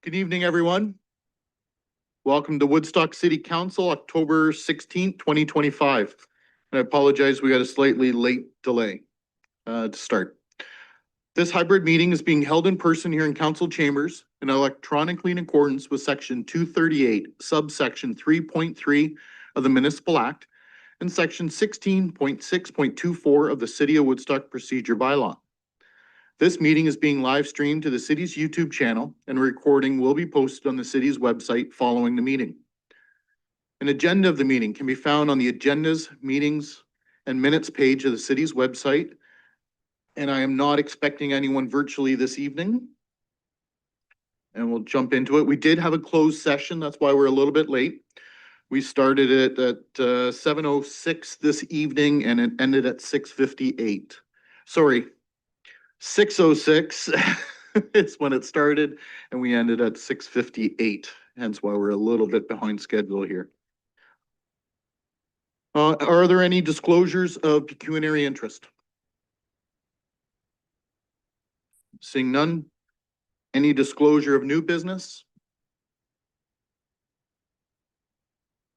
Good evening, everyone. Welcome to Woodstock City Council, October 16th, 2025. And I apologize, we got a slightly late delay to start. This hybrid meeting is being held in person here in council chambers and electronically in accordance with section 238, subsection 3.3 of the Municipal Act and section 16.6.24 of the City of Woodstock Procedure Bylaw. This meeting is being live streamed to the city's YouTube channel, and a recording will be posted on the city's website following the meeting. An agenda of the meeting can be found on the agendas, meetings, and minutes page of the city's website. And I am not expecting anyone virtually this evening. And we'll jump into it. We did have a closed session. That's why we're a little bit late. We started it at 7:06 this evening and it ended at 6:58. Sorry, 6:06 is when it started and we ended at 6:58. Hence why we're a little bit behind schedule here. Are there any disclosures of pecuniary interest? Seeing none. Any disclosure of new business?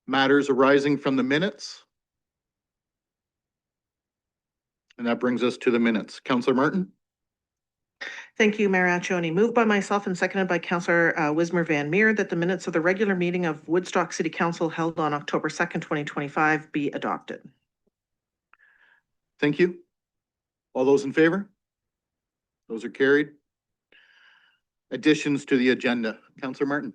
Matters arising from the minutes? And that brings us to the minutes. Councillor Martin? Thank you, Mayor Accioni. Moved by myself and seconded by Councillor Wismer Van Meer that the minutes of the regular meeting of Woodstock City Council held on October 2nd, 2025 be adopted. Thank you. All those in favor? Those are carried. Additions to the agenda. Councillor Martin?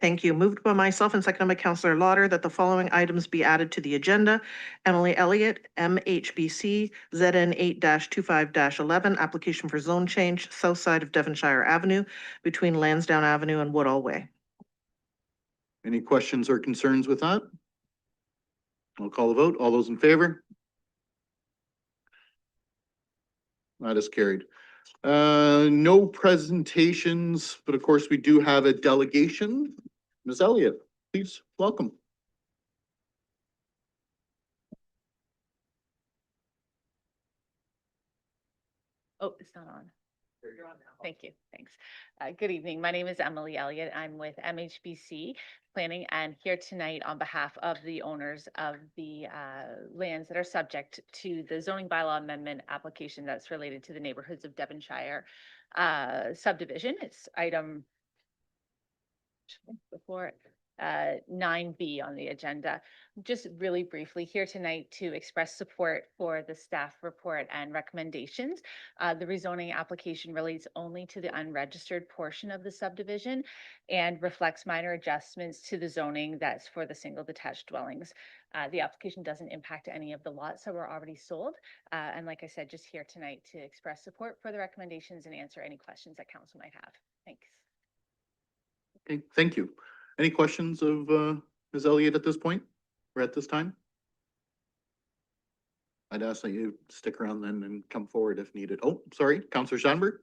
Thank you. Moved by myself and seconded by Councillor Lauder that the following items be added to the agenda. Emily Elliott, MHBC, ZN 8-25-11, application for zone change, south side of Devonshire Avenue between Lansdowne Avenue and Woodall Way. Any questions or concerns with that? I'll call the vote. All those in favor? That is carried. No presentations, but of course we do have a delegation. Ms. Elliott, please welcome. Oh, it's not on. You're on now. Thank you. Thanks. Good evening. My name is Emily Elliott. I'm with MHBC Planning and here tonight on behalf of the owners of the lands that are subject to the zoning bylaw amendment application that's related to the neighborhoods of Devonshire subdivision. It's item before 9B on the agenda. Just really briefly here tonight to express support for the staff report and recommendations. The rezoning application relates only to the unregistered portion of the subdivision and reflects minor adjustments to the zoning that's for the single detached dwellings. The application doesn't impact any of the lots that were already sold. And like I said, just here tonight to express support for the recommendations and answer any questions that council might have. Thanks. Okay, thank you. Any questions of Ms. Elliott at this point or at this time? I'd ask that you stick around then and come forward if needed. Oh, sorry, Councillor Schanberg.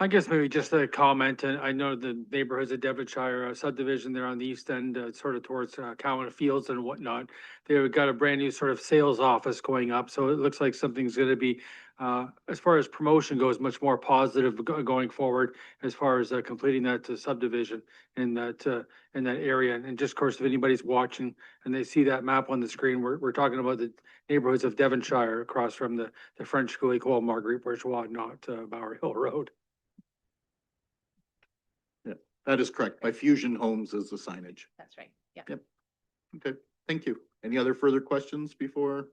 I guess maybe just a comment, and I know the neighborhoods of Devonshire subdivision there on the east end, sort of towards Cowan Fields and whatnot. They've got a brand new sort of sales office going up, so it looks like something's going to be, as far as promotion goes, much more positive going forward as far as completing that subdivision in that area. And just, of course, if anybody's watching and they see that map on the screen, we're talking about the neighborhoods of Devonshire across from the French School École Marguerite Bourgeois, not Bower Hill Road. That is correct. By Fusion Homes is the signage. That's right. Yeah. Yep. Okay, thank you. Any other further questions before?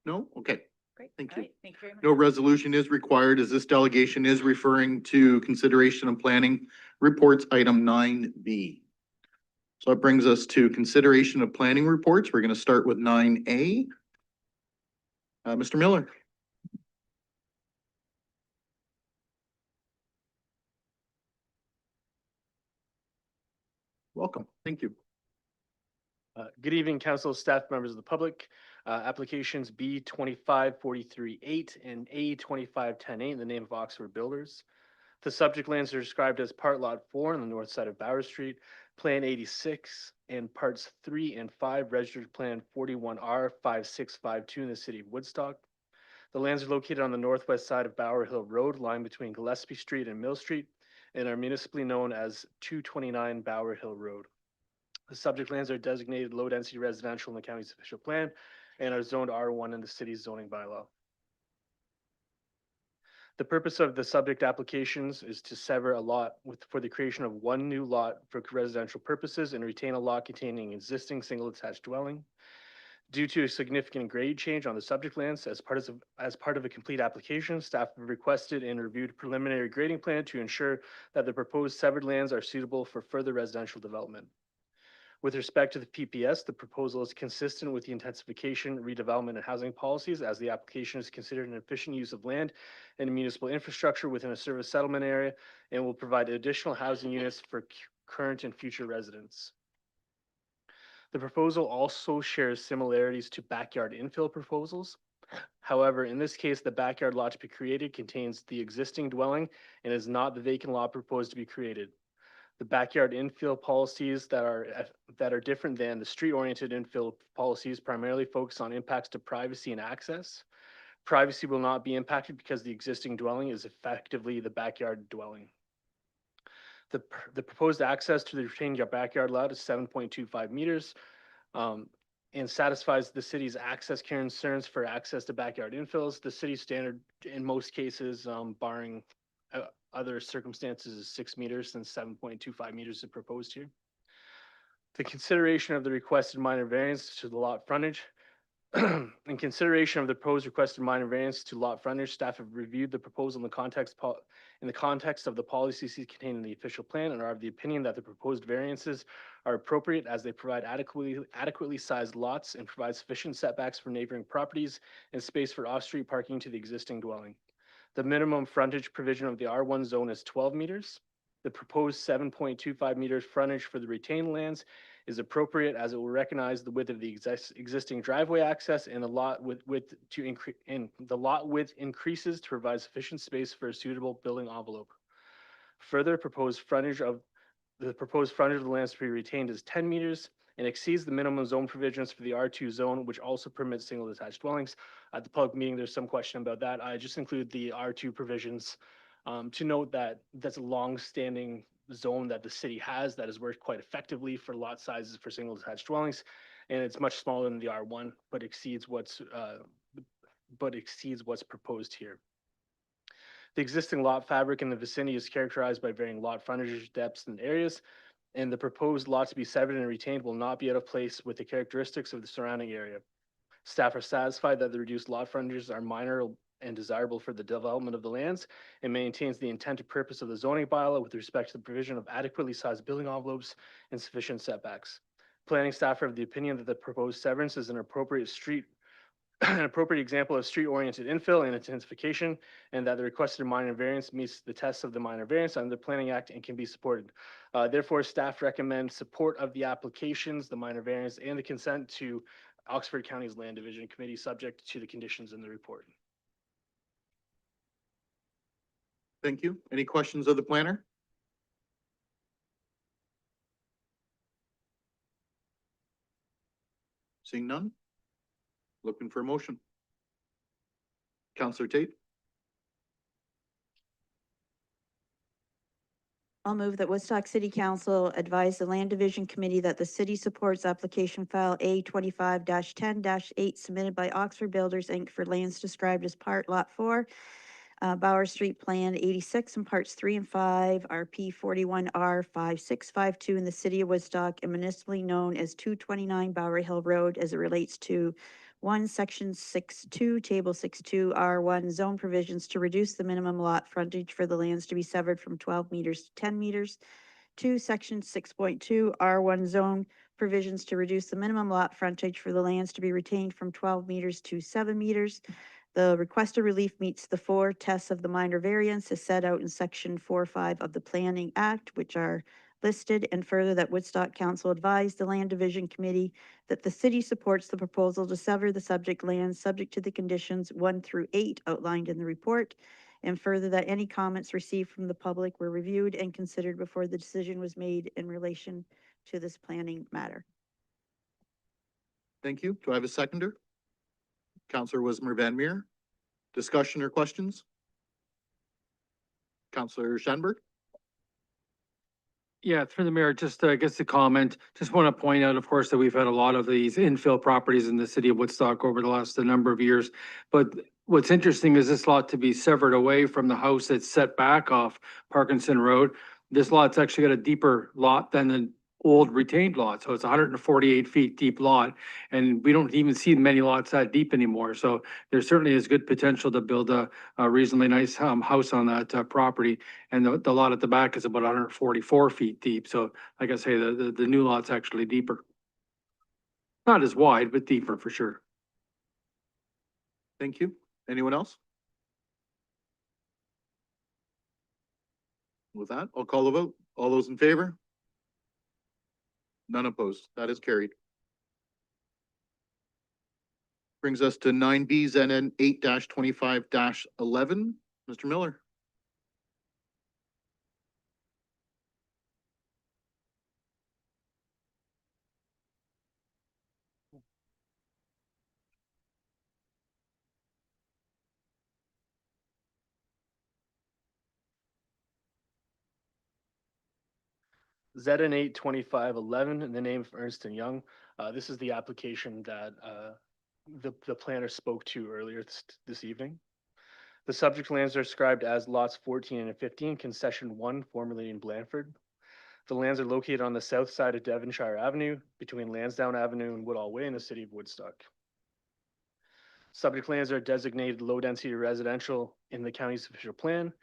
No? Okay. Great. Thank All you. right. Thank you very much. No resolution is required as this delegation is referring to consideration and planning reports item 9B. So that brings us to consideration of planning reports. We're going to start with 9A. Mr. Miller. Welcome. Thank you. Good evening, council, staff, members of the public. Applications B25438 and A2510A in the name of Oxford Builders. The subject lands are described as Part Lot 4 on the north side of Bower Street, Plan 86, and Parts 3 and 5, Registered Plan 41R5652 in the city of Woodstock. The lands are located on the northwest side of Bower Hill Road, lying between Gillespie Street and Mill Street, and are municipally known as 229 Bower Hill Road. The subject lands are designated low-density residential in the county's official plan and are zoned R1 in the city's zoning bylaw. The purpose of the subject applications is to sever a lot for the creation of one new lot for residential purposes and retain a lot containing existing single attached dwelling. Due to a significant grade change on the subject lands as part of a complete application, staff have requested and reviewed a preliminary grading plan to ensure that the proposed severed lands are suitable for further residential development. With respect to the PPS, the proposal is consistent with the intensification, redevelopment, and housing policies, as the application is considered an efficient use of land and municipal infrastructure within a service settlement area and will provide additional housing units for current and future residents. The proposal also shares similarities to backyard infill proposals. However, in this case, the backyard lot to be created contains the existing dwelling and is not the vacant lot proposed to be created. The backyard infill policies that are different than the street-oriented infill policies primarily focus on impacts to privacy and access. Privacy will not be impacted because the existing dwelling is effectively the backyard dwelling. The proposed access to the retained backyard lot is 7.25 meters and satisfies the city's access concerns for access to backyard infills. The city standard in most cases, barring other circumstances, is 6 meters, and 7.25 meters is proposed here. The consideration of the requested minor variance to the lot frontage. In consideration of the proposed requested minor variance to lot frontage, staff have reviewed the proposal in the context of the policies contained in the official plan and are of the opinion that the proposed variances are appropriate as they provide adequately sized lots and provide sufficient setbacks for neighboring properties and space for off-street parking to the existing dwelling. The minimum frontage provision of the R1 zone is 12 meters. The proposed 7.25 meters frontage for the retained lands is appropriate as it will recognize the width of the existing driveway access and the lot width increases to provide sufficient space for a suitable building envelope. Further, the proposed frontage of the lands to be retained is 10 meters and exceeds the minimum zone provisions for the R2 zone, which also permits single detached dwellings. At the public meeting, there's some question about that. I just include the R2 provisions to note that that's a long-standing zone that the city has that has worked quite effectively for lot sizes for single detached dwellings, and it's much smaller than the R1, but exceeds what's proposed here. The existing lot fabric in the vicinity is characterized by varying lot frontage depths and areas, and the proposed lot to be severed and retained will not be out of place with the characteristics of the surrounding area. Staff are satisfied that the reduced lot frontages are minor and desirable for the development of the lands and maintains the intended purpose of the zoning bylaw with respect to the provision of adequately sized building envelopes and sufficient setbacks. Planning staff are of the opinion that the proposed severance is an appropriate example of street-oriented infill and intensification, and that the requested minor variance meets the tests of the minor variance under the Planning Act and can be supported. Therefore, staff recommend support of the applications, the minor variance, and the consent to Oxford County's Land Division Committee, subject to the conditions in the report. Thank you. Any questions of the planner? Seeing none? Looking for a motion. Counselor Tate? I'll move that Woodstock City Council advise the Land Division Committee that the city supports application file A 25-10-8 submitted by Oxford Builders, Inc. for lands described as Part Lot 4, Bauer Street Plan 86 and Parts 3 and 5, RP 41R 5652 in the city of Woodstock and municipally known as 229 Bower Hill Road as it relates to 1, Section 6.2, Table 6.2, R1 zone provisions to reduce the minimum lot frontage for the lands to be severed from 12 meters to 10 meters. 2, Section 6.2, R1 zone provisions to reduce the minimum lot frontage for the lands to be retained from 12 meters to 7 meters. The requested relief meets the 4 tests of the minor variance as set out in Section 4.5 of the Planning Act, which are listed, and further that Woodstock Council advised the Land Division Committee that the city supports the proposal to sever the subject lands subject to the conditions 1 through 8 outlined in the report, and further that any comments received from the public were reviewed and considered before the decision was made in relation to this planning matter. Thank you. Do I have a seconder? Counselor Wismer Van Meer? Discussion or questions? Counselor Shanberg? Yeah, through the mayor, just, I guess the comment, just want to point out, of course, that we've had a lot of these infill properties in the city of Woodstock over the last number of years. But what's interesting is this lot to be severed away from the house that's set back off Parkinson Road. This lot's actually got a deeper lot than the old retained lot, so it's 148 feet deep lot. And we don't even see many lots that deep anymore, so there certainly is good potential to build a reasonably nice house on that property. And the lot at the back is about 144 feet deep, so like I say, the new lot's actually deeper. Not as wide, but deeper for sure. Thank you. Anyone else? With that, I'll call the vote. All those in favor? None opposed. That is carried. Brings us to 9B, ZN 8-25-11. Mr. Miller. ZN 8-25-11 in the name of Ernst and Young. This is the application that the planner spoke to earlier this evening. The subject lands are described as lots 14 and 15, concession 1, formerly in Blandford. The lands are located on the south side of Devonshire Avenue, between Lansdowne Avenue and Woodall Way in the city of Woodstock. Subject lands are designated low-density residential in the county's official plan,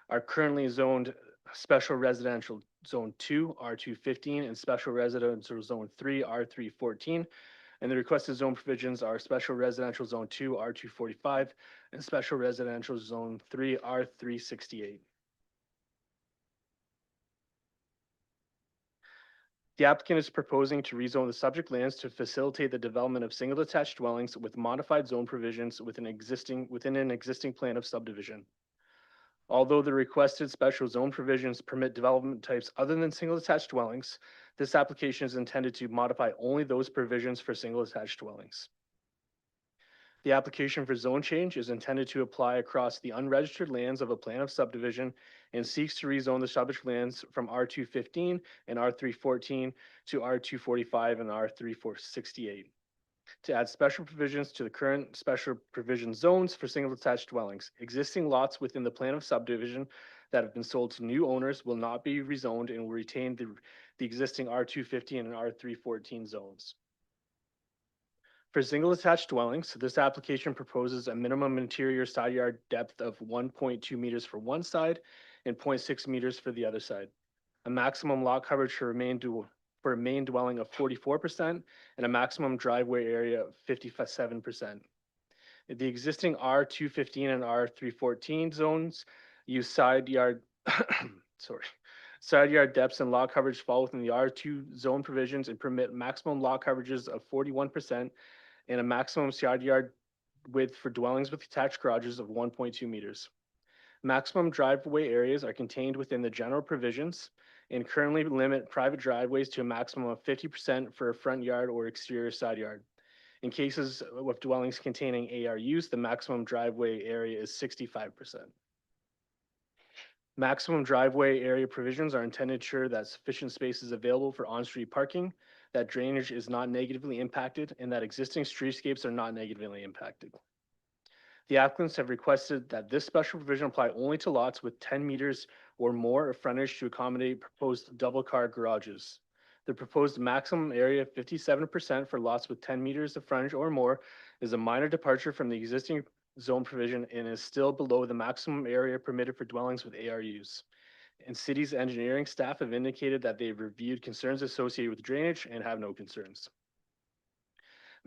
are currently zoned Special Residential Zone 2, R215, and Special Residential Zone 3, R314. And the requested zone provisions are Special Residential Zone 2, R245, and Special Residential Zone 3, R368. The applicant is proposing to rezone the subject lands to facilitate the development of single detached dwellings with modified zone provisions within an existing plan of subdivision. Although the requested special zone provisions permit development types other than single detached dwellings, this application is intended to modify only those provisions for single detached dwellings. The application for zone change is intended to apply across the unregistered lands of a plan of subdivision and seeks to rezone the subject lands from R215 and R314 to R245 and R3468 to add special provisions to the current special provision zones for single detached dwellings. Existing lots within the plan of subdivision that have been sold to new owners will not be rezoned and will retain the existing R215 and R314 zones. For single attached dwellings, this application proposes a minimum interior side yard depth of 1.2 meters for one side and 0.6 meters for the other side. A maximum lot coverage for a main dwelling of 44% and a maximum driveway area of 57%. The existing R215 and R314 zones use side yard side yard depths and lot coverage fall within the R2 zone provisions and permit maximum lot coverages of 41% and a maximum side yard width for dwellings with attached garages of 1.2 meters. Maximum driveway areas are contained within the general provisions and currently limit private driveways to a maximum of 50% for a front yard or exterior side yard. In cases of dwellings containing ARUs, the maximum driveway area is 65%. Maximum driveway area provisions are intended to ensure that sufficient space is available for on-street parking, that drainage is not negatively impacted, and that existing streetscapes are not negatively impacted. The applicants have requested that this special provision apply only to lots with 10 meters or more of frontage to accommodate proposed double-car garages. The proposed maximum area of 57% for lots with 10 meters of frontage or more is a minor departure from the existing zone provision and is still below the maximum area permitted for dwellings with ARUs. And city's engineering staff have indicated that they've reviewed concerns associated with drainage and have no concerns.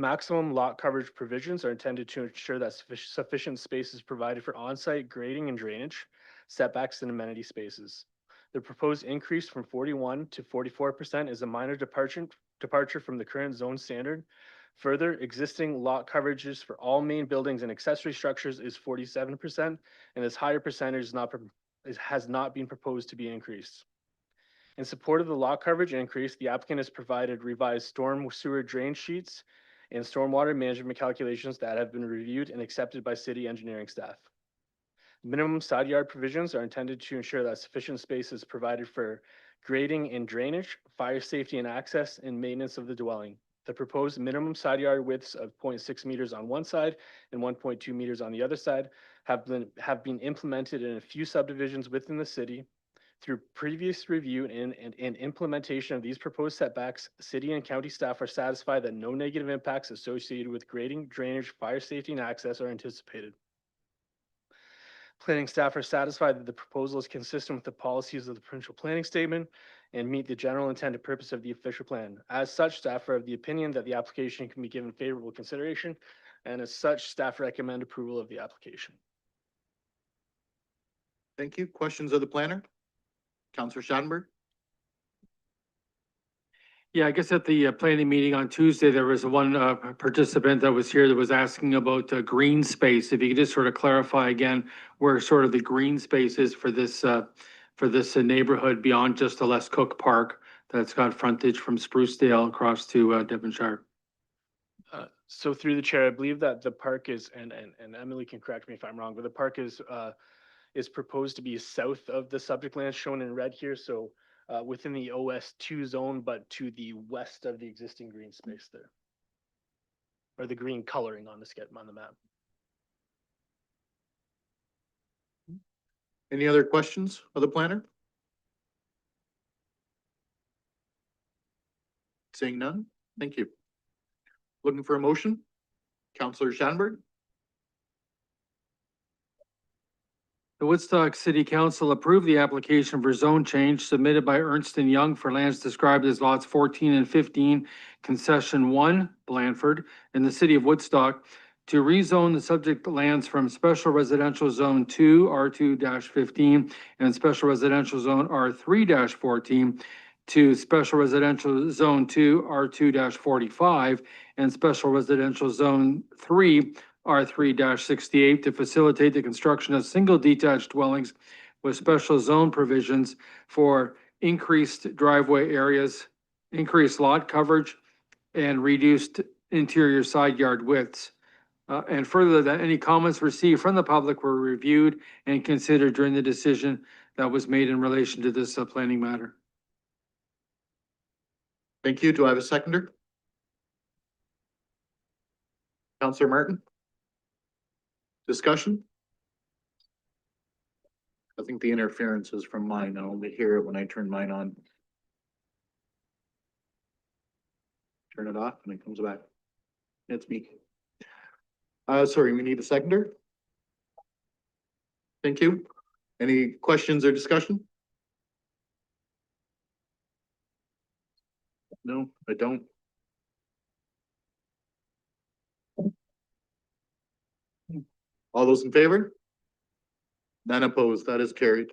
Maximum lot coverage provisions are intended to ensure that sufficient space is provided for on-site grading and drainage, setbacks, and amenity spaces. The proposed increase from 41 to 44% is a minor departure from the current zone standard. Further, existing lot coverages for all main buildings and accessory structures is 47%, and this higher percentage has not been proposed to be increased. In support of the lot coverage increase, the applicant has provided revised storm sewer drain sheets and stormwater management calculations that have been reviewed and accepted by city engineering staff. Minimum side yard provisions are intended to ensure that sufficient space is provided for grading and drainage, fire safety and access, and maintenance of the dwelling. The proposed minimum side yard widths of 0.6 meters on one side and 1.2 meters on the other side have been implemented in a few subdivisions within the city. Through previous review and implementation of these proposed setbacks, city and county staff are satisfied that no negative impacts associated with grading, drainage, fire safety, and access are anticipated. Planning staff are satisfied that the proposal is consistent with the policies of the provincial planning statement and meet the general intended purpose of the official plan. As such, staff are of the opinion that the application can be given favorable consideration, and as such, staff recommend approval of the application. Thank you. Questions of the planner? Counselor Schadenberg? Yeah, I guess at the planning meeting on Tuesday, there was one participant that was here that was asking about green space. If you could just sort of clarify again where sort of the green space is for this neighborhood beyond just the Les Cook Park that's got frontage from Sprucedale across to Devonshire. So through the chair, I believe that the park is, and Emily can correct me if I'm wrong, but the park is proposed to be south of the subject land shown in red here. So within the OS2 zone, but to the west of the existing green space there. Or the green coloring on the map. Any other questions of the planner? Seeing none, thank you. Looking for a motion? Counselor Schadenberg? The Woodstock City Council approved the application for zone change submitted by Ernst & Young for lands described as lots 14 and 15, concession 1, Blandford, in the city of Woodstock, to rezone the subject lands from special residential zone 2, R2-15, and special residential zone R3-14 to special residential zone 2, R2-45, and special residential zone 3, R3-68 to facilitate the construction of single detached dwellings with special zone provisions for increased driveway areas, increased lot coverage, and reduced interior side yard widths. And further, that any comments received from the public were reviewed and considered during the decision that was made in relation to this planning matter. Thank you. Do I have a seconder? Counselor Martin? Discussion? I think the interference is from mine. I only hear it when I turn mine on. Turn it off and it comes back. It's me. Sorry, we need a seconder. Thank you. Any questions or discussion? No, I don't. All those in favor? None opposed. That is carried.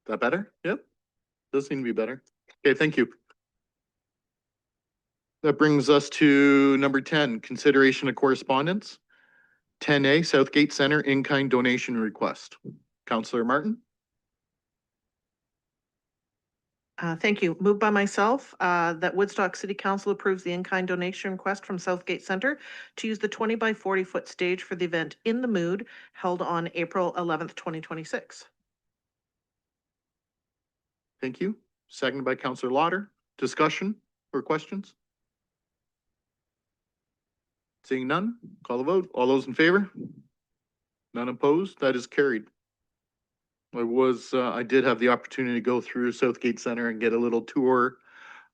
That better? Yep. Does seem to be better. Okay, thank you. That brings us to number 10, consideration of correspondence. 10A, Southgate Center in-kind donation request. Counselor Martin? Thank you. Moved by myself, that Woodstock City Council approves the in-kind donation request from Southgate Center to use the 20 by 40 foot stage for the event In the Mood held on April 11th, 2026. Thank you. Seconded by Counselor Lauder. Discussion or questions? Seeing none, call the vote. All those in favor? None opposed? That is carried. I did have the opportunity to go through Southgate Center and get a little tour.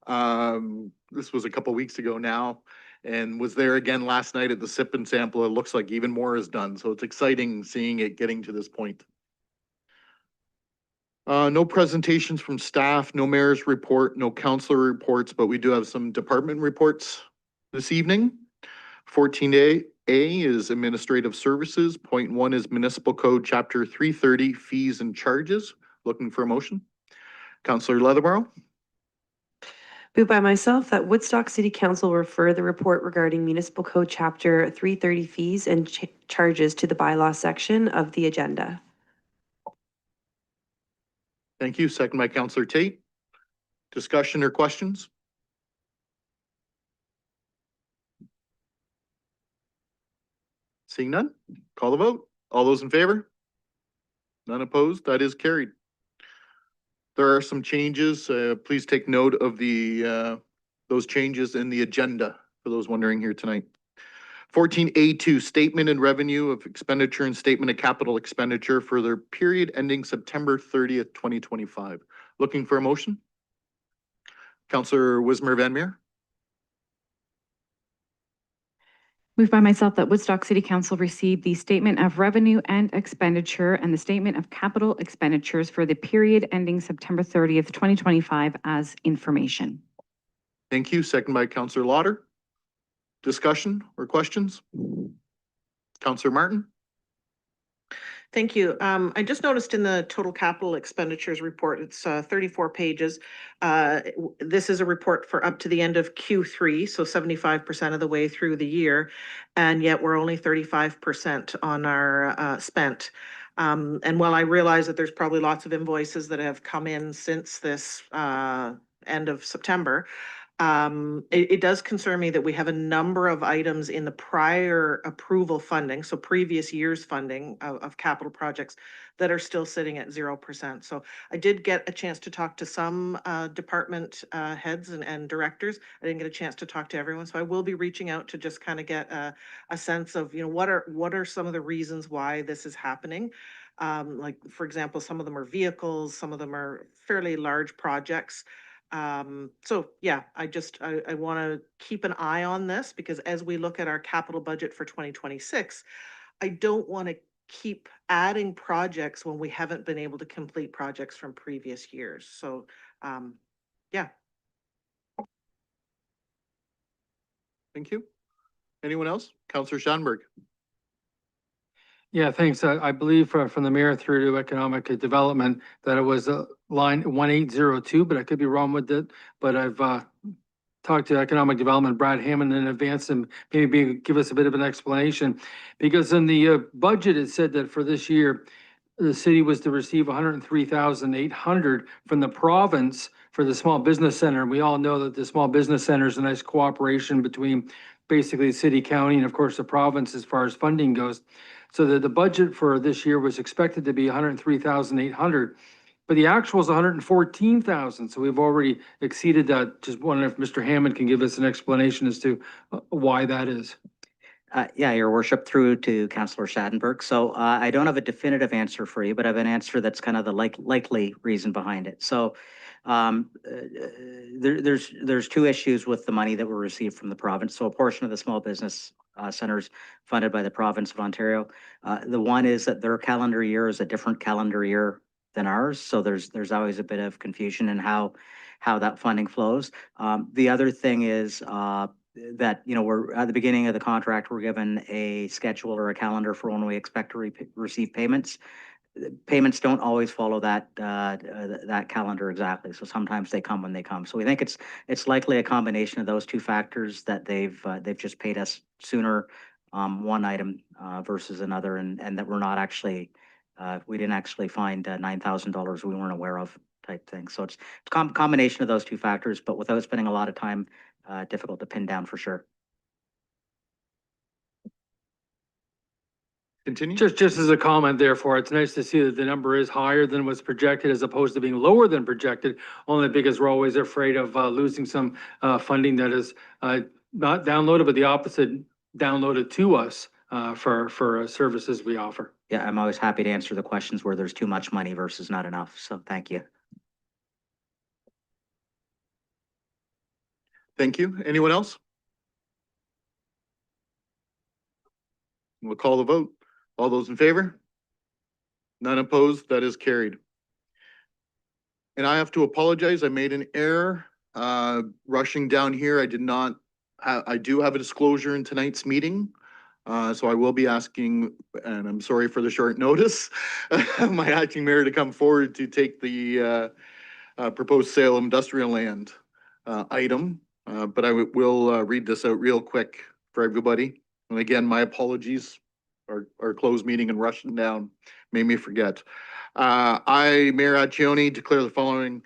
This was a couple weeks ago now, and was there again last night at the sip and sample. It looks like even more is done, so it's exciting seeing it getting to this point. No presentations from staff, no mayor's report, no councilor reports, but we do have some department reports this evening. 14A is administrative services. Point 1 is municipal code chapter 330 fees and charges. Looking for a motion. Councilor Leatherborough. Moved by myself that Woodstock City Council refer the report regarding Municipal Code Chapter 330 fees and charges to the bylaw section of the agenda. Thank you. Second by Counselor Tate. Discussion or questions? Seeing none, call the vote. All those in favor? None opposed? That is carried. There are some changes. Please take note of those changes in the agenda for those wondering here tonight. 14A2, statement and revenue of expenditure and statement of capital expenditure for the period ending September 30th, 2025. Looking for a motion? Councillor Wismer Van Meer. Moved by myself that Woodstock City Council receive the statement of revenue and expenditure and the statement of capital expenditures for the period ending September 30th, 2025 as information. Thank you. Second by Councillor Lauder. Discussion or questions? Councillor Martin. Thank you. I just noticed in the total capital expenditures report, it's 34 pages. This is a report for up to the end of Q3, so 75% of the way through the year, and yet we're only 35% on our spent. And while I realize that there's probably lots of invoices that have come in since this end of September, it does concern me that we have a number of items in the prior approval funding, so previous year's funding of capital projects that are still sitting at 0%. So I did get a chance to talk to some department heads and directors. I didn't get a chance to talk to everyone, so I will be reaching out to just kind of get a sense of, you know, what are some of the reasons why this is happening. Like, for example, some of them are vehicles, some of them are fairly large projects. So yeah, I want to keep an eye on this because as we look at our capital budget for 2026, I don't want to keep adding projects when we haven't been able to complete projects from previous years. So, yeah. Thank you. Anyone else? Councillor Schanberg. Yeah, thanks. I believe from the mayor through to economic development that it was line 1802, but I could be wrong with it. But I've talked to economic development, Brad Hammond, in advance and maybe give us a bit of an explanation. Because in the budget, it said that for this year, the city was to receive 103,800 from the province for the small business center. We all know that the small business center is a nice cooperation between basically the city, county, and of course the province as far as funding goes. So the budget for this year was expected to be 103,800, but the actual is 114,000. So we've already exceeded that. Just wondering if Mr. Hammond can give us an explanation as to why that is. Yeah, Your Worship, through to Councillor Schadenberg. So I don't have a definitive answer for you, but I have an answer that's kind of the likely reason behind it. So there's two issues with the money that we received from the province. So a portion of the small business centers funded by the province of Ontario. The one is that their calendar year is a different calendar year than ours. So there's always a bit of confusion in how that funding flows. The other thing is that, you know, we're at the beginning of the contract, we're given a schedule or a calendar for when we expect to receive payments. Payments don't always follow that calendar exactly. So sometimes they come when they come. So we think it's likely a combination of those two factors that they've just paid us sooner, one item versus another, and that we're not actually we didn't actually find $9,000 we weren't aware of type thing. So it's a combination of those two factors, but without spending a lot of time, difficult to pin down for sure. Continue. Just as a comment, therefore, it's nice to see that the number is higher than was projected as opposed to being lower than projected, only because we're always afraid of losing some funding that is not downloaded, but the opposite, downloaded to us for services we offer. Yeah, I'm always happy to answer the questions where there's too much money versus not enough. So thank you. Thank you. Anyone else? We'll call the vote. All those in favor? None opposed. That is carried. And I have to apologize. I made an error rushing down here. I did not. I do have a disclosure in tonight's meeting. So I will be asking, and I'm sorry for the short notice, my acting mayor to come forward to take the proposed sale of industrial land. item, but I will read this out real quick for everybody. And again, my apologies. Our closed meeting and rushing down made me forget. I, Mayor Accioni, declare the following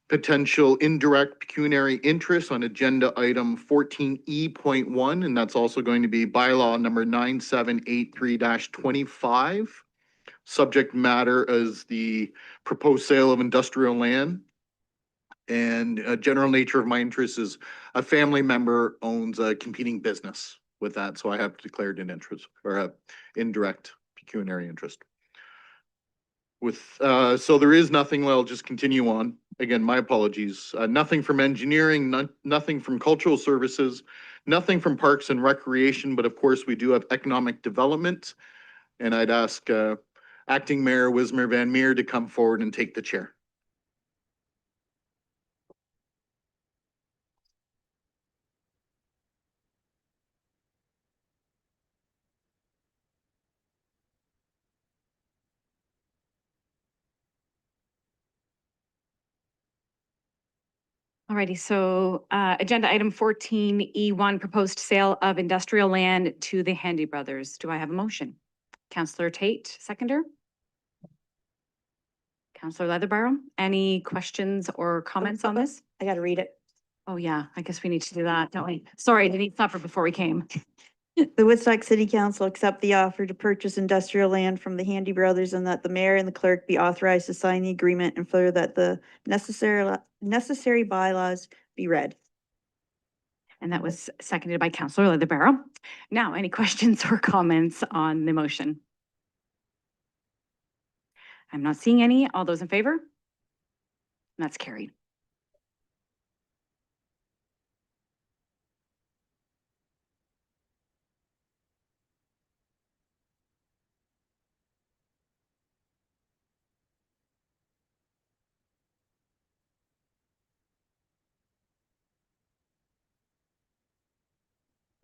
potential indirect pecuniary interest on agenda item 14E.1, and that's also going to be bylaw number 9783-25. Subject matter is the proposed sale of industrial land. And general nature of my interest is a family member owns a competing business with that, so I have declared an interest or a indirect pecuniary interest. With, so there is nothing, well, I'll just continue on. Again, my apologies. Nothing from engineering, nothing from cultural services, nothing from parks and recreation, but of course we do have economic development. And I'd ask Acting Mayor Wismer Van Meer to come forward and take the chair. Alrighty, so agenda item 14E1, proposed sale of industrial land to the Handy Brothers. Do I have a motion? Councillor Tate, seconder. Councillor Leatherbarrow, any questions or comments on this? I gotta read it. Oh, yeah, I guess we need to do that, don't we? Sorry, I didn't eat supper before we came. The Woodstock City Council accept the offer to purchase industrial land from the Handy Brothers and that the mayor and the clerk be authorized to sign the agreement and further that the necessary bylaws be read. And that was seconded by Councillor Leatherbarrow. Now, any questions or comments on the motion? I'm not seeing any. All those in favor? That's carried.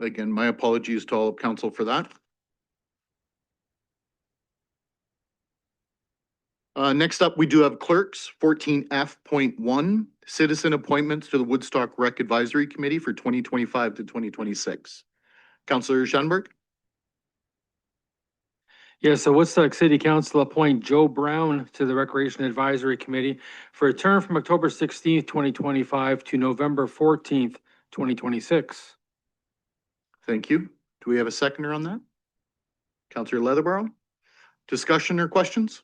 Again, my apologies to all of council for that. Next up, we do have clerks, 14F.1, citizen appointments to the Woodstock Rec Advisory Committee for 2025 to 2026. Councillor Schoenberg? Yeah, so Woodstock City Council appoint Joe Brown to the Recreation Advisory Committee for a term from October 16th, 2025 to November 14th, 2026. Thank you. Do we have a seconder on that? Councillor Leatherbarrow? Discussion or questions?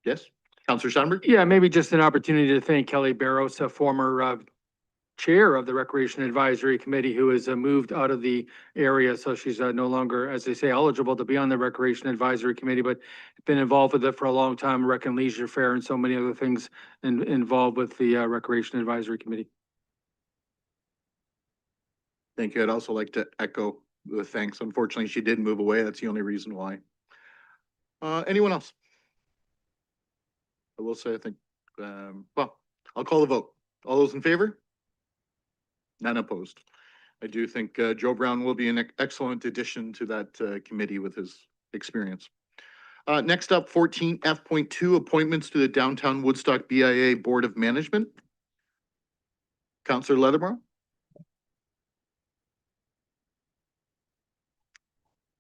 Yes, Councillor Schoenberg? Yeah, maybe just an opportunity to thank Kelly Barros, a former chair of the Recreation Advisory Committee, who has moved out of the area. So she's no longer, as they say, eligible to be on the Recreation Advisory Committee, but been involved with it for a long time, Rec and Leisure Fair and so many other things involved with the Recreation Advisory Committee. Thank you. I'd also like to echo the thanks. Unfortunately, she did move away. That's the only reason why. Anyone else? I will say, I think, well, I'll call the vote. All those in favor? None opposed. I do think Joe Brown will be an excellent addition to that committee with his experience. Next up, 14F.2, appointments to the Downtown Woodstock BIA Board of Management. Councillor Leatherbarrow?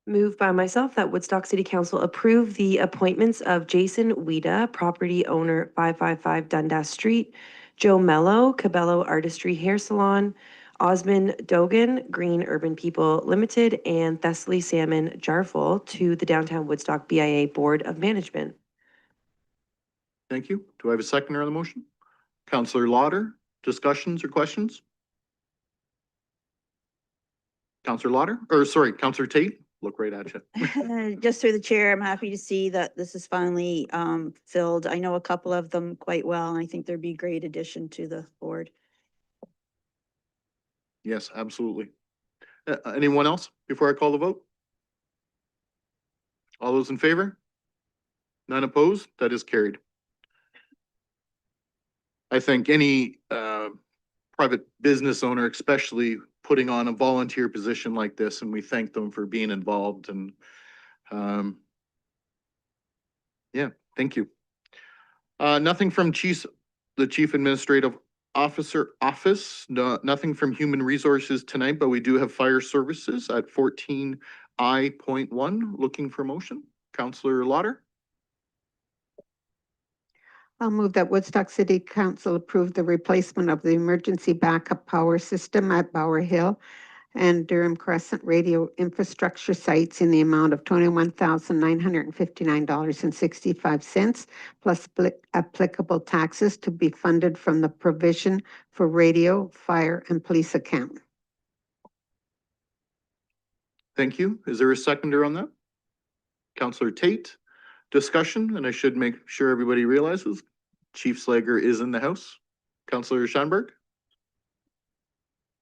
Moved by myself that Woodstock City Council approve the appointments of Jason Weeda, property owner 555 Dundas Street, Joe Mello, Cabello Artistry Hair Salon, Osmond Dogan, Green Urban People Limited, and Thessaly Salmon Jarful to the Downtown Woodstock BIA Board of Management. Thank you. Do I have a seconder on the motion? Councillor Lauder, discussions or questions? Councillor Lauder, or sorry, Councillor Tate? Look right at you. Just through the chair, I'm happy to see that this is finally filled. I know a couple of them quite well, and I think there'd be a great addition to the board. Yes, absolutely. Anyone else before I call the vote? All those in favor? None opposed? That is carried. I think any private business owner, especially putting on a volunteer position like this, and we thank them for being involved and yeah, thank you. Nothing from the Chief Administrative Officer Office, nothing from Human Resources tonight, but we do have Fire Services at 14I.1. Looking for motion. Counselor Lauder. I'll move that Woodstock City Council approve the replacement of the emergency backup power system at Bower Hill and Durham Crescent radio infrastructure sites in the amount of $21,959.65 plus applicable taxes to be funded from the provision for radio, fire, and police account. Thank you. Is there a seconder on that? Counselor Tate. Discussion, and I should make sure everybody realizes Chief Slager is in the house. Counselor Schanberg.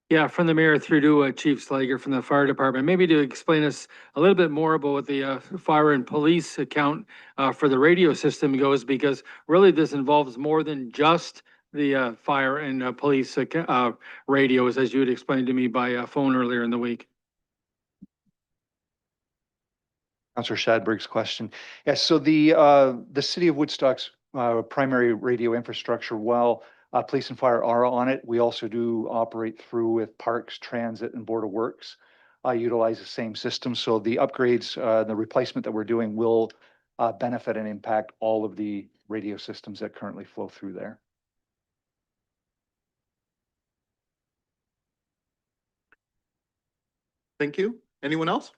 Yeah, from the mayor through to Chief Slager from the fire department, maybe to explain us a little bit more about what the fire and police account for the radio system goes, because really this involves more than just the fire and police radios, as you had explained to me by phone earlier in the week. Councillor Shadberg's question. Yes, so the city of Woodstock's primary radio infrastructure, while police and fire are on it, we also do operate through with Parks, Transit, and Board of Works. Utilize the same system. So the upgrades, the replacement that we're doing will benefit and impact all of the radio systems that currently flow through there. Thank you. Anyone else?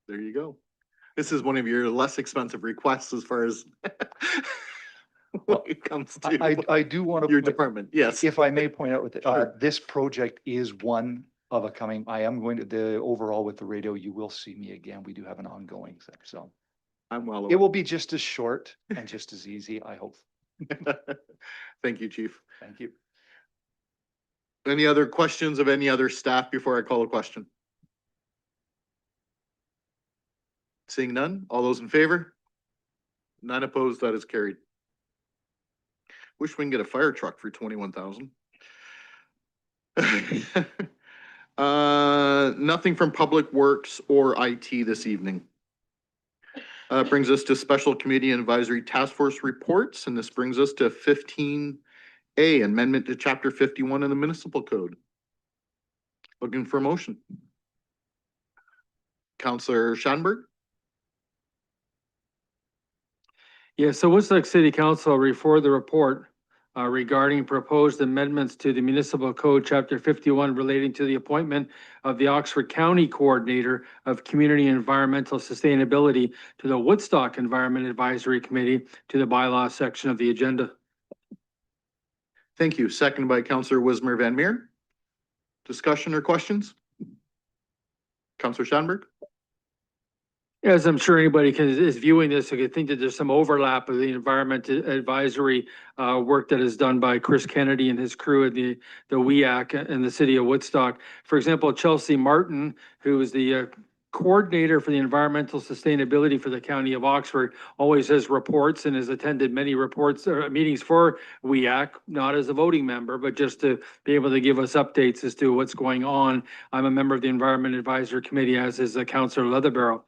There you go. This is one of your less expensive requests as far as when it comes to I do want to your department. Yes. If I may point out with it, Sure. this project is one of a coming. I am going to the overall with the radio. You will see me again. We do have an ongoing thing, so I'm well aware. it will be just as short and just as easy, I hope. Thank you, Chief. Thank you. Any other questions of any other staff before I call a question? Seeing none, all those in favor? None opposed, that is carried. Wish we can get a fire truck for 21,000. Nothing from Public Works or IT this evening. Brings us to Special Committee and Advisory Task Force reports, and this brings us to 15A, Amendment to Chapter 51 of the Municipal Code. Looking for a motion. Counselor Schanberg. Yeah, so Woodstock City Council referred the report regarding proposed amendments to the Municipal Code, Chapter 51, relating to the appointment of the Oxford County Coordinator of Community and Environmental Sustainability to the Woodstock Environment Advisory Committee to the bylaw section of the agenda. Thank you. Seconded by Counselor Wismer Van Meer. Discussion or questions? Counselor Schanberg. As I'm sure anybody is viewing this, I could think that there's some overlap of the environment advisory work that is done by Chris Kennedy and his crew at the WEAC in the city of Woodstock. For example, Chelsea Martin, who is the coordinator for the environmental sustainability for the county of Oxford, always has reports and has attended many reports or meetings for WEAC, not as a voting member, but just to be able to give us updates as to what's going on. I'm a member of the Environment Advisory Committee, as is Councillor Leatherbarrow.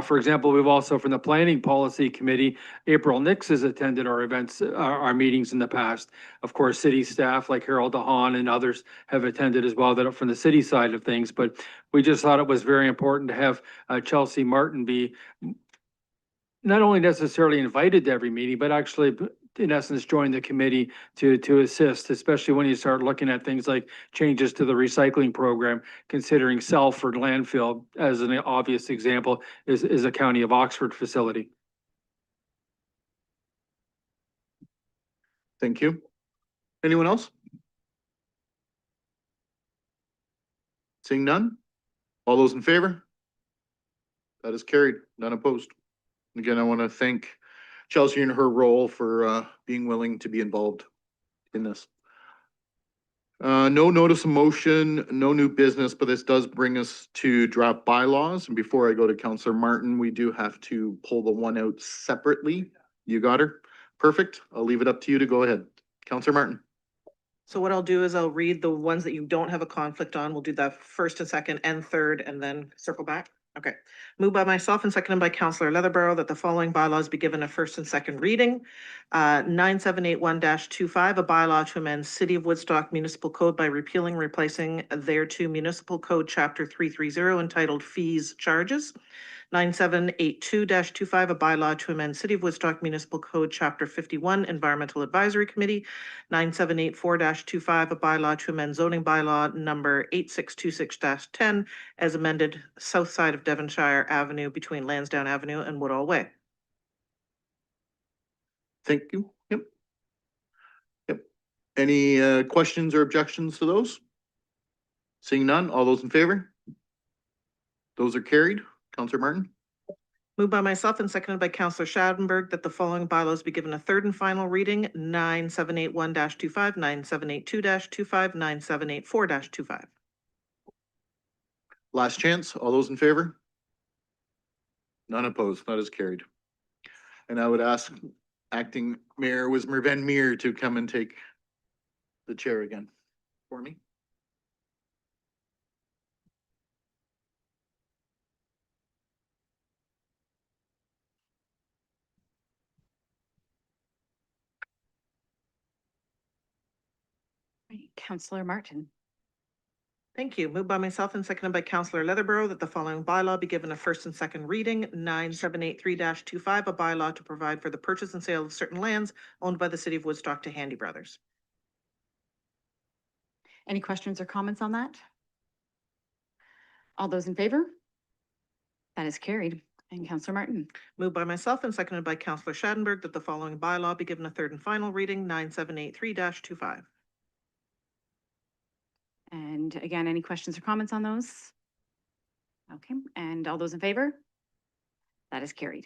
For example, we've also from the Planning Policy Committee, April Nix has attended our events, our meetings in the past. Of course, city staff like Harold DeHaan and others have attended as well, that are from the city side of things, but we just thought it was very important to have Chelsea Martin be not only necessarily invited to every meeting, but actually in essence join the committee to assist, especially when you start looking at things like changes to the recycling program, considering Salford landfill as an obvious example is a County of Oxford facility. Thank you. Anyone else? Seeing none? All those in favor? That is carried, none opposed. Again, I want to thank Chelsea in her role for being willing to be involved in this. No notice of motion, no new business, but this does bring us to draft bylaws. And before I go to Councillor Martin, we do have to pull the one out separately. You got her? Perfect. I'll leave it up to you to go ahead. Councillor Martin. So what I'll do is I'll read the ones that you don't have a conflict on. We'll do the first and second and third and then circle back. Okay, moved by myself and seconded by Councillor Leatherborough that the following bylaws be given a first and second reading. 9781-25, a bylaw to amend City of Woodstock Municipal Code by repealing, replacing thereto Municipal Code Chapter 330 entitled Fees Charges. 9782-25, a bylaw to amend City of Woodstock Municipal Code Chapter 51 Environmental Advisory Committee. 9784-25, a bylaw to amend zoning bylaw number 8626-10 as amended south side of Devonshire Avenue between Lansdowne Avenue and Woodall Way. Thank you. Yep. Yep. Any questions or objections to those? Seeing none, all those in favor? Those are carried. Councillor Martin? Moved by myself and seconded by Councillor Schadenberg that the following bylaws be given a third and final reading. 9781-25, 9782-25, 9784-25. Last chance, all those in favor? None opposed, that is carried. And I would ask Acting Mayor Wismer Van Meer to come and take the chair again for me. Councillor Martin. Thank you. Moved by myself and seconded by Councillor Leatherborough that the following bylaw be given a first and second reading. 9783-25, a bylaw to provide for the purchase and sale of certain lands owned by the City of Woodstock to Handy Brothers. Any questions or comments on that? All those in favor? That is carried. And Councillor Martin. Moved by myself and seconded by Councillor Schadenberg that the following bylaw be given a third and final reading. 9783-25. And again, any questions or comments on those? Okay, and all those in favor? That is carried.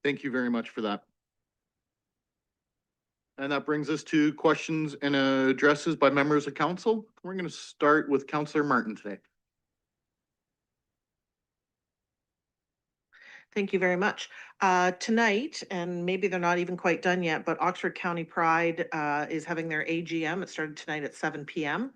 Thank you very much for that. And that brings us to questions and addresses by members of council. We're going to start with Councillor Martin today. Thank you very much. Tonight, and maybe they're not even quite done yet, but Oxford County Pride is having their AGM. It started tonight at 7 p.m.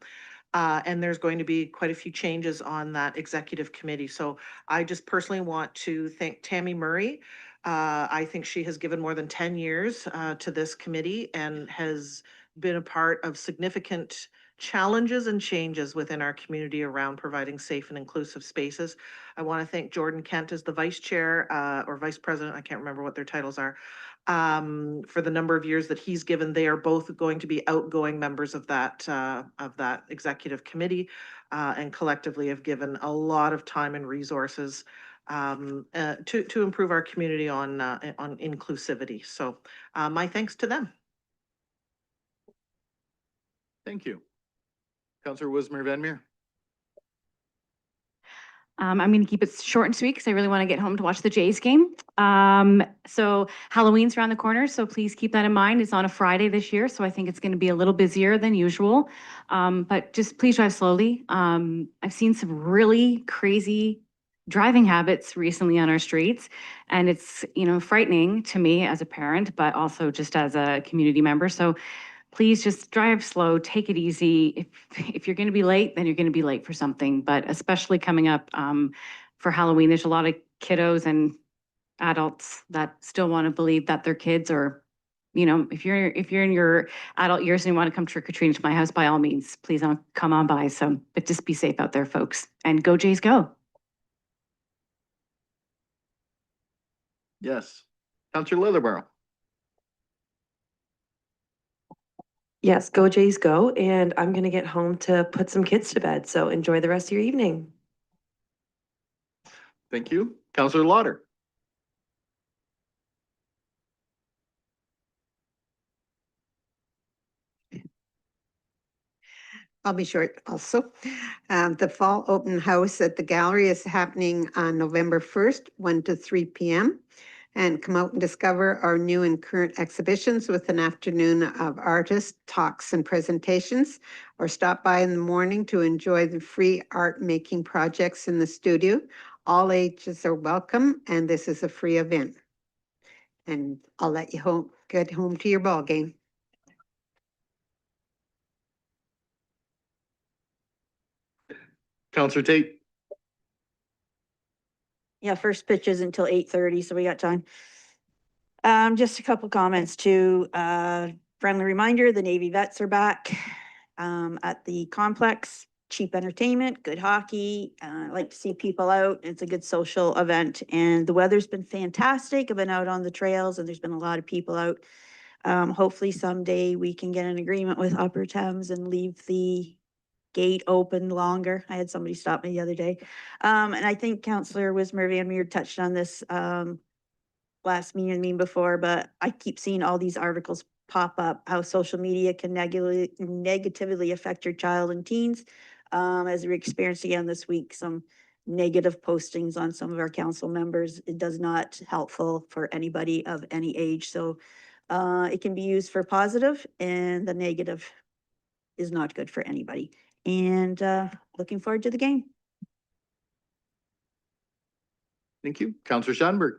And there's going to be quite a few changes on that executive committee. So I just personally want to thank Tammy Murray. I think she has given more than 10 years to this committee and has been a part of significant challenges and changes within our community around providing safe and inclusive spaces. I want to thank Jordan Kent as the vice chair or vice president, I can't remember what their titles are, for the number of years that he's given. They are both going to be outgoing members of that executive committee and collectively have given a lot of time and resources to improve our community on inclusivity. So my thanks to them. Thank you. Councillor Wismer Van Meer. I'm going to keep it short and sweet because I really want to get home to watch the Jays game. So Halloween's around the corner, so please keep that in mind. It's on a Friday this year, so I think it's going to be a little busier than usual. But just please drive slowly. I've seen some really crazy driving habits recently on our streets, and it's, frightening to me as a parent, but also just as a community member. So please just drive slow, take it easy. If you're going to be late, then you're going to be late for something, but especially coming up for Halloween, there's a lot of kiddos and adults that still want to believe that they're kids, or, if you're in your adult years and you want to come trick-or-treating to my house, by all means, please come on by. So, but just be safe out there, folks, and go Jays go. Yes. Councillor Leatherborough. Yes, go Jays go, and I'm gonna get home to put some kids to bed, so enjoy the rest of your evening. Thank you. Councillor Lauder. I'll be short also. The fall open house at the gallery is happening on November 1st, 1 to 3 p.m. and come out and discover our new and current exhibitions with an afternoon of artist talks and presentations, or stop by in the morning to enjoy the free art making projects in the studio. All ages are welcome, and this is a free event. And I'll let you get home to your ball game. Counselor Tate. Yeah, first pitch is until 8:30, so we got time. Just a couple comments too. Friendly reminder, the Navy vets are back at the complex. Cheap entertainment, good hockey. I like to see people out. It's a good social event, and the weather's been fantastic. I've been out on the trails, and there's been a lot of people out. Hopefully someday we can get an agreement with Upper Thames and leave the gate open longer. I had somebody stop me the other day. And I think Councillor Wismer Van Meer touched on this last meeting before, but I keep seeing all these articles pop up, how social media can negatively affect your child and teens. As we're experiencing again this week, some negative postings on some of our council members. It does not helpful for anybody of any age. So it can be used for positive, and the negative is not good for anybody. And looking forward to the game. Thank you. Counselor Shanberg.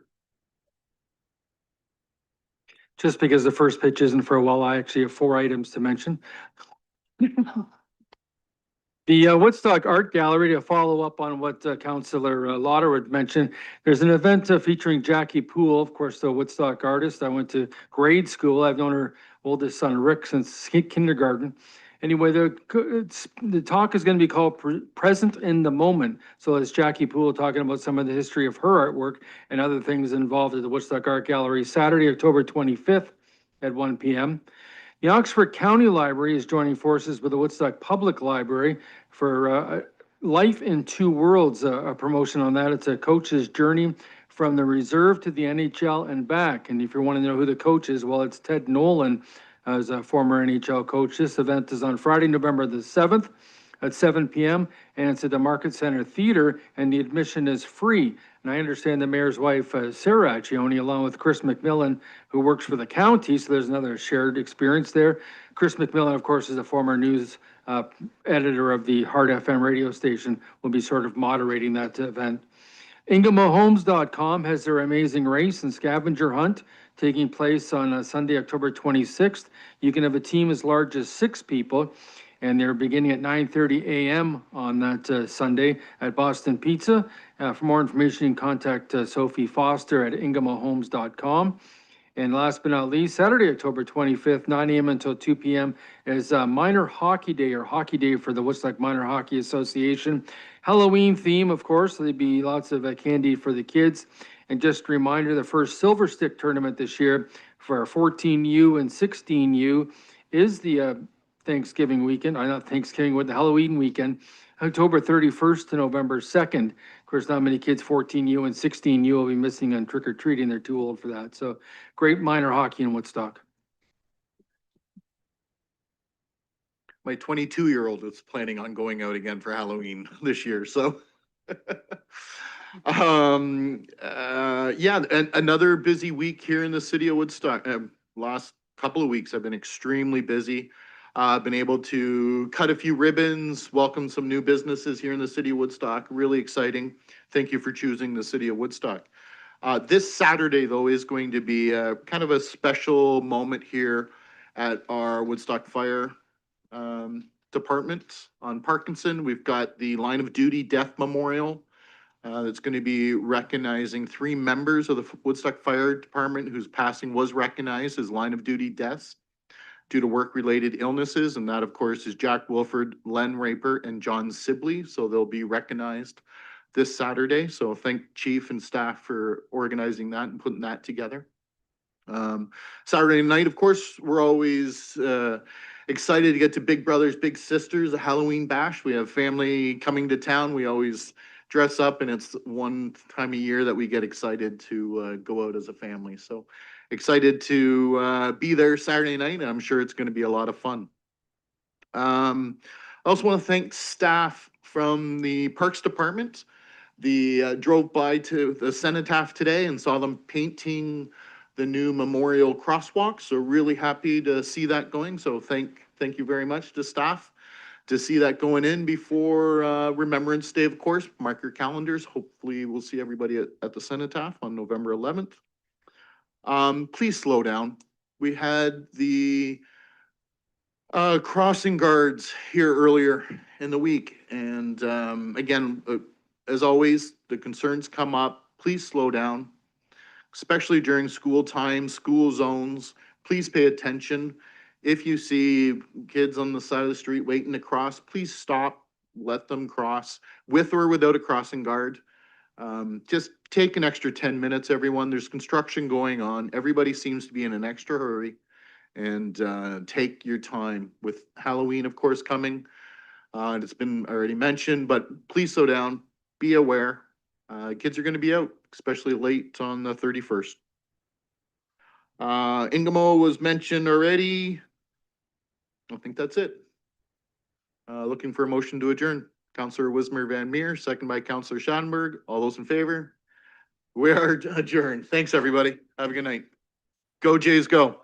Just because the first pitch isn't for a while, I actually have 4 items to mention. The Woodstock Art Gallery, to follow up on what Councillor Lauder had mentioned, there's an event featuring Jackie Poole, of course, the Woodstock artist. I went to grade school. I've known her oldest son, Rick, since kindergarten. Anyway, the talk is going to be called Present in the Moment. So it's Jackie Poole talking about some of the history of her artwork and other things involved at the Woodstock Art Gallery, Saturday, October 25th at 1 p.m. The Oxford County Library is joining forces with the Woodstock Public Library for Life in Two Worlds, a promotion on that. It's a coach's journey from the reserve to the NHL and back. And if you want to know who the coach is, well, it's Ted Nolan, as a former NHL coach. This event is on Friday, November the 7th at 7 p.m. and it's at the Market Center Theater, and the admission is free. And I understand the mayor's wife, Sarah Accioni, along with Chris McMillan, who works for the county, so there's another shared experience there. Chris McMillan, of course, is a former news editor of the Heart FM radio station, will be sort of moderating that event. IngamaHomes.com has their amazing race and scavenger hunt taking place on Sunday, October 26th. You can have a team as large as 6 people, and they're beginning at 9:30 a.m. on that Sunday at Boston Pizza. For more information, you can contact Sophie Foster at IngamaHomes.com. And last but not least, Saturday, October 25th, 9 a.m. until 2 p.m. is Minor Hockey Day, or Hockey Day for the Woodstock Minor Hockey Association. Halloween theme, of course, so there'd be lots of candy for the kids. And just a reminder, the first Silver Stick tournament this year for 14U and 16U is the Thanksgiving weekend, not Thanksgiving, with the Halloween weekend, October 31st to November 2nd. Of course, not many kids 14U and 16U will be missing on trick or treating. They're too old for that. So great minor hockey in Woodstock. My 22-year-old is planning on going out again for Halloween this year, so. Yeah, and another busy week here in the city of Woodstock. Last couple of weeks, I've been extremely busy. Been able to cut a few ribbons, welcome some new businesses here in the city of Woodstock. Really exciting. Thank you for choosing the city of Woodstock. This Saturday, though, is going to be kind of a special moment here at our Woodstock Fire Department on Parkinson. We've got the Line of Duty Death Memorial that's going to be recognizing 3 members of the Woodstock Fire Department whose passing was recognized as line of duty deaths due to work-related illnesses. And that, of course, is Jack Wilford, Len Raper, and John Sibley. So they'll be recognized this Saturday. So thank Chief and staff for organizing that and putting that together. Saturday night, of course, we're always excited to get to Big Brothers Big Sisters, a Halloween bash. We have family coming to town. We always dress up, and it's one time a year that we get excited to go out as a family. So excited to be there Saturday night. I'm sure it's going to be a lot of fun. I also want to thank staff from the Parks Department. drove by to the cenotaph today and saw them painting the new memorial crosswalk. So really happy to see that going. So thank you very much to staff to see that going in before Remembrance Day, of course. Mark your calendars. Hopefully we'll see everybody at the cenotaph on November 11th. Please slow down. We had the crossing guards here earlier in the week. And again, as always, the concerns come up. Please slow down, especially during school time, school zones. Please pay attention. If you see kids on the side of the street waiting to cross, please stop, let them cross with or without a crossing guard. Just take an extra 10 minutes, everyone. There's construction going on. Everybody seems to be in an extra hurry. And take your time with Halloween, of course, coming. It's been already mentioned, but please slow down, be aware. Kids are gonna be out, especially late on the 31st. Ingamo was mentioned already. I think that's it. Looking for a motion to adjourn. Counselor Wismer Van Meer, second by Counselor Schadenberg. All those in favor? We are adjourned. Thanks, everybody. Have a good night. Go Jays, go.